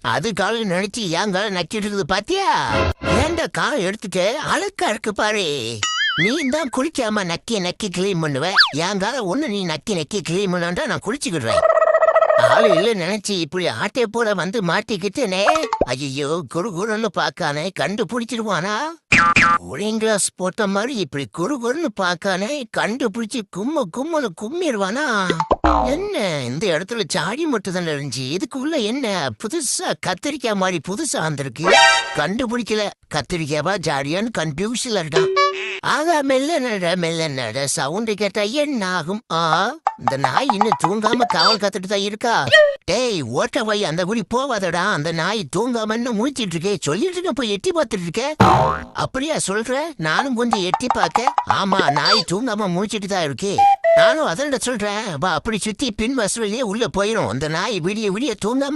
அது காலை நினைச்சு என் காலை நக்கிட்டு இருக்குது பாத்தியா? ஏன்டா காலை எடுத்துக்க அழுக்கா இருக்கு பாரு. நீ தான் குளிக்காம நக்கி நக்கி கிளீன் பண்ணுவ. என் காலை ஒண்ணு நீ நக்கி நக்கி கிளீன் பண்ணா நான் குளிச்சுக்கிடுறேன். ஆளு இல்ல நினைச்சு இப்படி ஆட்டை போல வந்து மாட்டிக்கிட்டேனே. ஐயோ குறுகுறுன்னு பாக்கானே கண்டுபிடிச்சிருவானா? கூலிங் கிளாஸ் போட்ட மாதிரி இப்படி குறுகுறுன்னு பாக்கானே கண்டுபிடிச்சு கும்முன்னு கும்மிடுவானா? என்ன இந்த இடத்துல சாடி மட்டும் தான் இருந்துச்சு, இதுக்குள்ள என்ன புதுசா கத்திரிக்காய் மாதிரி புதுசா வந்திருக்கு? கண்டுபிடிக்கல. கத்திரிக்காவா ஜாடியான்னு கன்ஃபியூஷன்ல இருக்கான். ஆகா மெல்ல நட சவுண்டு கேட்டா என்ன ஆகும்? இந்த நாய் இன்னும் தூங்காம காவல் காத்துட்டு தான் இருக்கா. டேய் ஓட்ட வை, அந்த குடி போவாதடா. அந்த நாய் தூங்காம முழிச்சிட்டு இருக்கே, சொல்லிட்டு போய் எட்டி பார்த்துட்டு இருக்க. அப்படியா சொல்ற? நானும் கொஞ்சம் எட்டி பார்க்க. ஆமா, நாய் தூங்காம முழிச்சிட்டு தான் இருக்கு. நானும் அதோட சொல்றேன். அப்படி சுத்தி பின் வசூலியே உள்ள போயிரும். அந்த நாய் விடிய விடிய தூங்காம